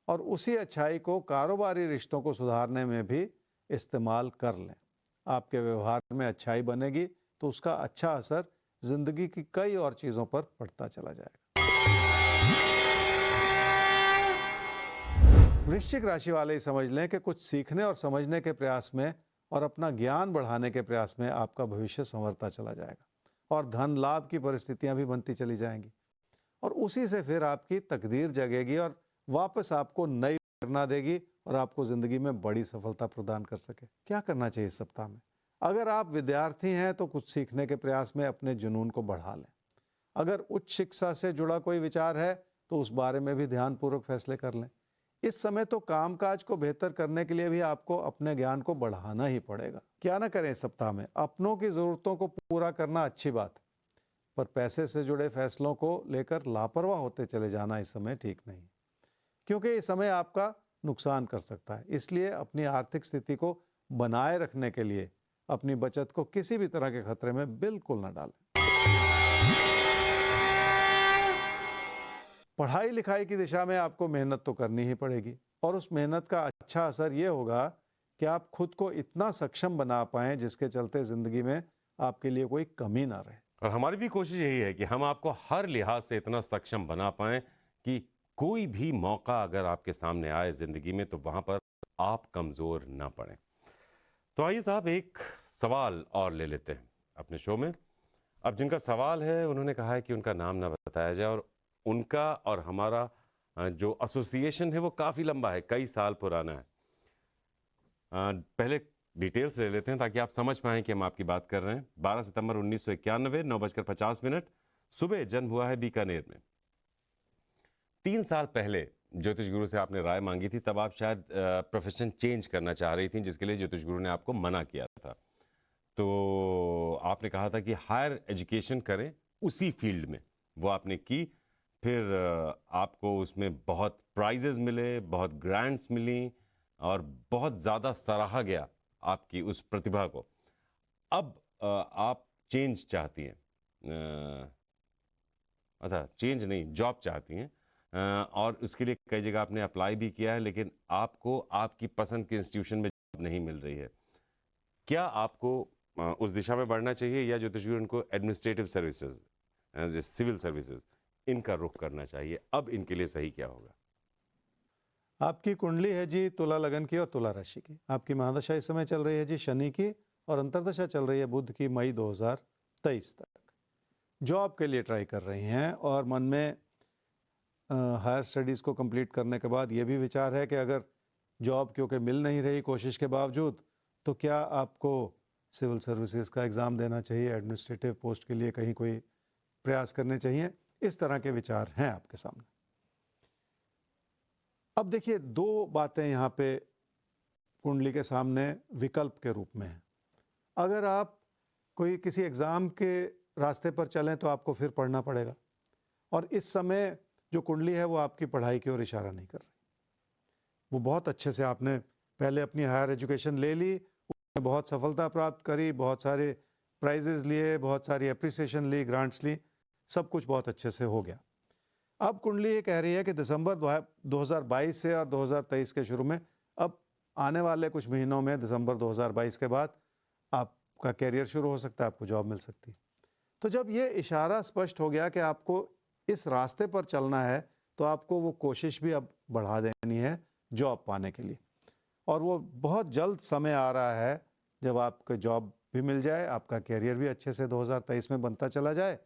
और उसी अच्छाई को कारोबारी रिश्तों को सुधारने में भी इस्तेमाल कर लें। आपके व्यवहार में अच्छाई बनेगी तो उसका अच्छा असर जिंदगी की कई और चीजों पर पड़ता चला जाएगा। वृश्चिक राशि वाले ही समझ लें कि कुछ सीखने और समझने के प्रयास में और अपना ज्ञान बढ़ाने के प्रयास में आपका भविष्य संवरता चला जाएगा और धन लाभ की परिस्थितियां भी बनती चली जाएंगी और उसी से फिर आपकी तकदीर जगेगी और वापस आपको नई प्रेरणा देगी और आपको जिंदगी में बड़ी सफलता प्रदान कर सके। क्या करना चाहिए इस सप्ताह में? अगर आप विद्यार्थी हैं तो कुछ सीखने के प्रयास में अपने जुनून को बढ़ा लें। अगर उच्च शिक्षा से जुड़ा कोई विचार है तो उस बारे में भी ध्यानपूर्वक फैसले कर लें। इस समय तो कामकाज को बेहतर करने के लिए भी आपको अपने ज्ञान को बढ़ाना ही पड़ेगा। क्या ना करें इस सप्ताह में? अपनों की जरूरतों को पूरा करना अच्छी बात है, पर पैसे से जुड़े फैसलों को लेकर लापरवाह होते चले जाना इस समय ठीक नहीं, क्योंकि इस समय आपका नुकसान कर सकता है। इसलिए अपनी आर्थिक स्थिति को बनाए रखने के लिए अपनी बचत को किसी भी तरह के खतरे में बिल्कुल न डालें। पढ़ाई लिखाई की दिशा में आपको मेहनत तो करनी ही पड़ेगी और उस मेहनत का अच्छा असर ये होगा कि आप खुद को इतना सक्षम बना पाएं जिसके चलते जिंदगी में आपके लिए कोई कमी ना रहे। और हमारी भी कोशिश यही है कि हम आपको हर लिहाज से इतना सक्षम बना पाएं कि कोई भी मौका अगर आपके सामने आए जिंदगी में तो वहां पर आप कमजोर ना पड़ें। तो आइए साहब, एक सवाल और ले लेते हैं अपने शो में। अब जिनका सवाल है उन्होंने कहा है कि उनका नाम ना बताया जाए और उनका और हमारा जो एसोसिएशन है वो काफ़ी लंबा है, कई साल पुराना है। पहले डिटेल्स ले लेते हैं ताकि आप समझ पाएं कि हम आपकी बात कर रहे हैं। 12 सितंबर 1991, 9:50 सुबह जन्म हुआ है बीकानेर में। 3 साल पहले ज्योतिष गुरु से आपने राय मांगी थी, तब आप शायद प्रोफेशन चेंज करना चाह रही थी, जिसके लिए ज्योतिष गुरु ने आपको मना किया था। तो आपने कहा था कि हायर एजुकेशन करें उसी फील्ड में, वो आपने की। फिर आपको उसमें बहुत प्राइजेस मिले, बहुत ग्रांट्स मिली और बहुत ज़्यादा सराहा गया आपकी उस प्रतिभा को। अब आप चेंज चाहती हैं, अच्छा चेंज नहीं, जॉब चाहती हैं और उसके लिए कई जगह आपने अप्लाई भी किया है, लेकिन आपको आपकी पसंद के इंस्टीट्यूशन में जॉब नहीं मिल रही है। क्या आपको उस दिशा में बढ़ना चाहिए या ज्योतिष गुरु उनको एडमिनिस्ट्रेटिव सर्विसेज, सिविल सर्विसेज, इनका रुख करना चाहिए? अब इनके लिए सही क्या होगा? आपकी कुंडली है जी तुला लगन की और तुला राशि की। आपकी महादशा इस समय चल रही है जी शनि की और अंतर्दशा चल रही है बुध की, मई 2023 तक। जॉब के लिए ट्राई कर रही हैं और मन में हायर स्टडीज़ को कंप्लीट करने के बाद ये भी विचार है कि अगर जॉब क्योंकि मिल नहीं रही कोशिश के बावजूद, तो क्या आपको सिविल सर्विसेज का एग्ज़ाम देना चाहिए, एडमिनिस्ट्रेटिव पोस्ट के लिए कहीं कोई प्रयास करने चाहिए। इस तरह के विचार हैं आपके सामने। अब देखिए, दो बातें यहाँ पे कुंडली के सामने विकल्प के रूप में हैं। अगर आप कोई किसी एग्ज़ाम के रास्ते पर चलें तो आपको फिर पढ़ना पड़ेगा और इस समय जो कुंडली है वो आपकी पढ़ाई की ओर इशारा नहीं कर रही। वो बहुत अच्छे से आपने पहले अपनी हायर एजुकेशन ले ली, उसमें बहुत सफलता प्राप्त करी, बहुत सारे प्राइजेस लिए, बहुत सारी अप्रिसिएशन ली, ग्रांट्स ली, सब कुछ बहुत अच्छे से हो गया। अब कुंडली ये कह रही है कि दिसंबर 2022 से और 2023 के शुरू में, अब आने वाले कुछ महीनों में, दिसंबर 2022 के बाद आपका कैरियर शुरू हो सकता है, आपको जॉब मिल सकती है। तो जब ये इशारा स्पष्ट हो गया कि आपको इस रास्ते पर चलना है, तो आपको वो कोशिश भी अब बढ़ा देनी है जॉब पाने के लिए। और वो बहुत जल्द समय आ रहा है जब आपको जॉब भी मिल जाए, आपका कैरियर भी अच्छे से 2023 में बनता चला जाए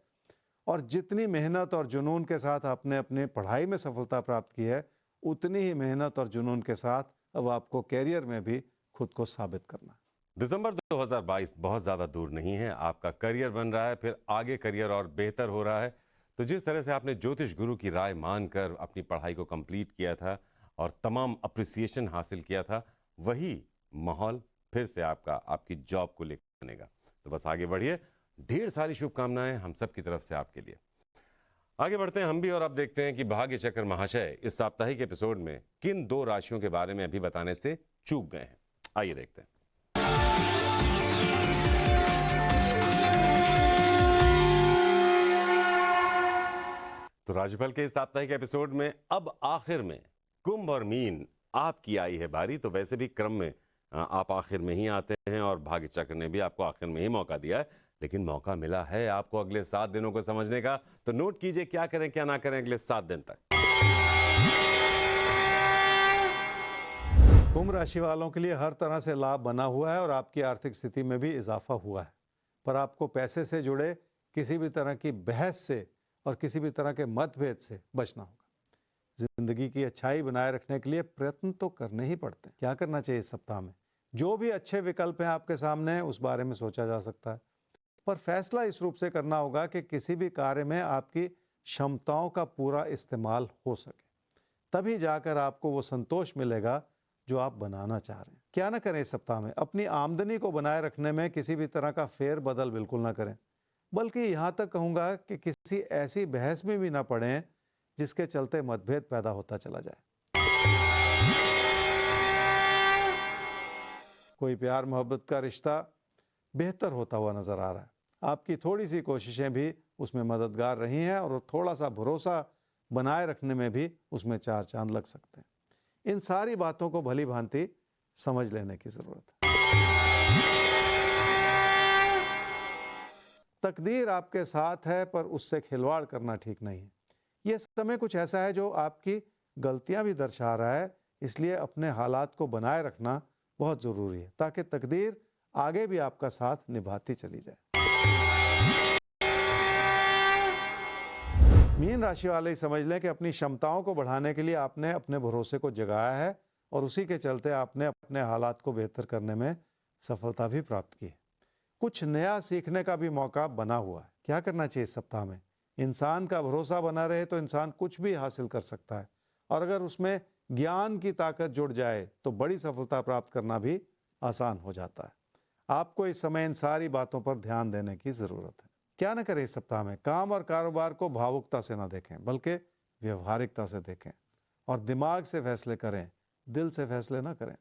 और जितनी मेहनत और जुनून के साथ आपने अपनी पढ़ाई में सफलता प्राप्त की है, उतनी ही मेहनत और जुनून के साथ अब आपको कैरियर में भी खुद को साबित करना है। दिसंबर 2022 बहुत ज़्यादा दूर नहीं है, आपका करियर बन रहा है, फिर आगे करियर और बेहतर हो रहा है। तो जिस तरह से आपने ज्योतिष गुरु की राय मानकर अपनी पढ़ाई को कंप्लीट किया था और तमाम अप्रिसिएशन हासिल किया था, वही माहौल फिर से आपकी जॉब को लेकर बनेगा। तो बस आगे बढ़िए, ढेर सारी शुभकामनाएं हम सब की तरफ से आपके लिए। आगे बढ़ते हैं हम भी और अब देखते हैं कि भाग्य चक्र महाशय इस साप्ताहिक एपिसोड में किन 2 राशियों के बारे में अभी बताने से चूक गए हैं। आइए देखते हैं। तो राशिफल के इस साप्ताहिक एपिसोड में अब आखिर में कुंभ और मीन आपकी आई है बारी। तो वैसे भी क्रम में आप आखिर में ही आते हैं और भाग्य चक्र ने भी आपको आखिर में ही मौका दिया है, लेकिन मौका मिला है आपको अगले 7 दिनों को समझने का, तो नोट कीजिए क्या करें क्या ना करें अगले 7 दिन तक। कुंभ राशि वालों के लिए हर तरह से लाभ बना हुआ है और आपकी आर्थिक स्थिति में भी इजाफा हुआ है, पर आपको पैसे से जुड़े किसी भी तरह की बहस से और किसी भी तरह के मतभेद से बचना होगा। जिंदगी की अच्छाई बनाए रखने के लिए प्रयत्न तो करने ही पड़ते हैं। क्या करना चाहिए इस सप्ताह में? जो भी अच्छे विकल्प हैं आपके सामने, उस बारे में सोचा जा सकता है, पर फैसला इस रूप से करना होगा कि किसी भी कार्य में आपकी क्षमताओं का पूरा इस्तेमाल हो सके, तभी जाकर आपको वो संतोष मिलेगा जो आप बनाना चाह रहे हैं। क्या ना करें इस सप्ताह में? अपनी आमदनी को बनाए रखने में किसी भी तरह का फेर बदल बिल्कुल ना करें, बल्कि यहाँ तक कहूँगा कि किसी ऐसी बहस में भी ना पड़ें जिसके चलते मतभेद पैदा होता चला जाए। कोई प्यार मोहब्बत का रिश्ता बेहतर होता हुआ नजर आ रहा है। आपकी थोड़ी सी कोशिशें भी उसमें मददगार रही हैं और थोड़ा सा भरोसा बनाए रखने में भी उसमें 4 चांद लग सकते हैं। इन सारी बातों को भली भांति समझ लेने की जरूरत है। तकदीर आपके साथ है, पर उससे खिलवाड़ करना ठीक नहीं है। यह समय कुछ ऐसा है जो आपकी गलतियां भी दर्शा रहा है, इसलिए अपने हालात को बनाए रखना बहुत जरूरी है ताकि तकदीर आगे भी आपका साथ निभाती चली जाए। मीन राशि वाले ही समझ लें कि अपनी क्षमताओं को बढ़ाने के लिए आपने अपने भरोसे को जगाया है और उसी के चलते आपने अपने हालात को बेहतर करने में सफलता भी प्राप्त की है। कुछ नया सीखने का भी मौका बना हुआ है। क्या करना चाहिए इस सप्ताह में? इंसान का भरोसा बना रहे तो इंसान कुछ भी हासिल कर सकता है, और अगर उसमें ज्ञान की ताकत जुड़ जाए तो बड़ी सफलता प्राप्त करना भी आसान हो जाता है। आपको इस समय इन सारी बातों पर ध्यान देने की जरूरत है। क्या न करें इस सप्ताह में? काम और कारोबार को भावुकता से ना देखें, बल्कि व्यवहारिकता से देखें और दिमाग से फैसले करें, दिल से फैसले ना करें।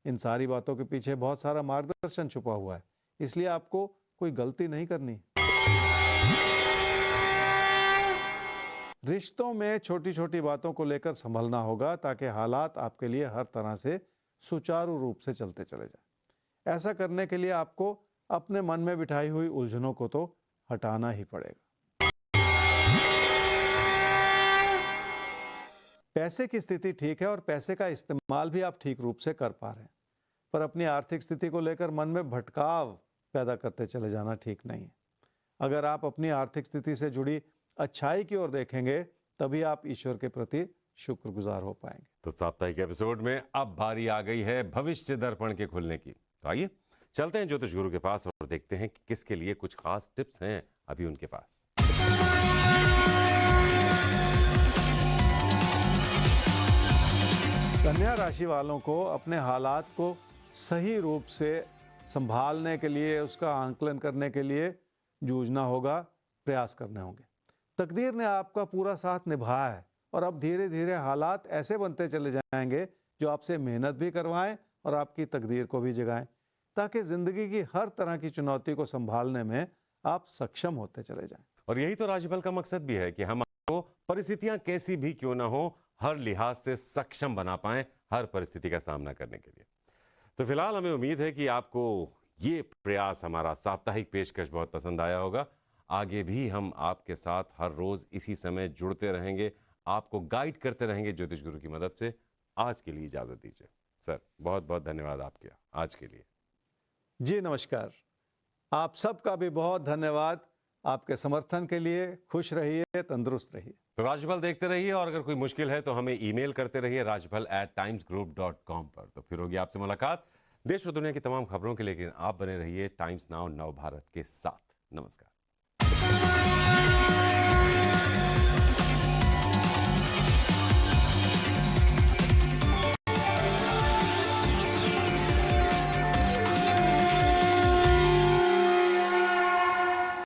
इन सारी बातों के पीछे बहुत सारा मार्गदर्शन छुपा हुआ है, इसलिए आपको कोई गलती नहीं करनी। रिश्तों में छोटी छोटी बातों को लेकर संभलना होगा ताकि हालात आपके लिए हर तरह से सुचारू रूप से चलते चले जाए। ऐसा करने के लिए आपको अपने मन में बिठाई हुई उलझनों को तो हटाना ही पड़ेगा। पैसे की स्थिति ठीक है और पैसे का इस्तेमाल भी आप ठीक रूप से कर पा रहे हैं, पर अपनी आर्थिक स्थिति को लेकर मन में भटकाव पैदा करते चले जाना ठीक नहीं है। अगर आप अपनी आर्थिक स्थिति से जुड़ी अच्छाई की ओर देखेंगे, तभी आप ईश्वर के प्रति शुक्रगुजार हो पाएंगे। तो साप्ताहिक एपिसोड में अब बारी आ गई है भविष्य दर्पण के खुलने की। तो आइए चलते हैं ज्योतिष गुरु के पास और देखते हैं कि किसके लिए कुछ खास टिप्स हैं अभी उनके पास। कन्या राशि वालों को अपने हालात को सही रूप से संभालने के लिए, उसका आंकलन करने के लिए जूझना होगा, प्रयास करने होंगे। तकदीर ने आपका पूरा साथ निभाया है और अब धीरे धीरे हालात ऐसे बनते चले जाएंगे जो आपसे मेहनत भी करवाएं और आपकी तकदीर को भी जगाएं, ताकि जिंदगी की हर तरह की चुनौती को संभालने में आप सक्षम होते चले जाएं। और यही तो राशिफल का मकसद भी है कि हम आपको परिस्थितियां कैसी भी क्यों ना हो, हर लिहाज से सक्षम बना पाएं हर परिस्थिति का सामना करने के लिए। तो फिलहाल हमें उम्मीद है कि आपको ये प्रयास, हमारा साप्ताहिक पेशकश बहुत पसंद आया होगा। आगे भी हम आपके साथ हर रोज इसी समय जुड़ते रहेंगे, आपको गाइड करते रहेंगे ज्योतिष गुरु की मदद से। आज के लिए इजाजत दीजिए सर, बहुत बहुत धन्यवाद आपके आज के लिए। जी नमस्कार, आप सबका भी बहुत धन्यवाद आपके समर्थन के लिए। खुश रहिए, तंदुरुस्त रहिए। तो राशिफल देखते रहिए और अगर कोई मुश्किल है तो हमें ईमेल करते रहिए rajfal@timesgroup.com पर। तो फिर होगी आपसे मुलाकात देश और दुनिया की तमाम खबरों के लिए, लेकिन आप बने रहिए टाइम्स नाउ नव भारत के साथ। नमस्कार।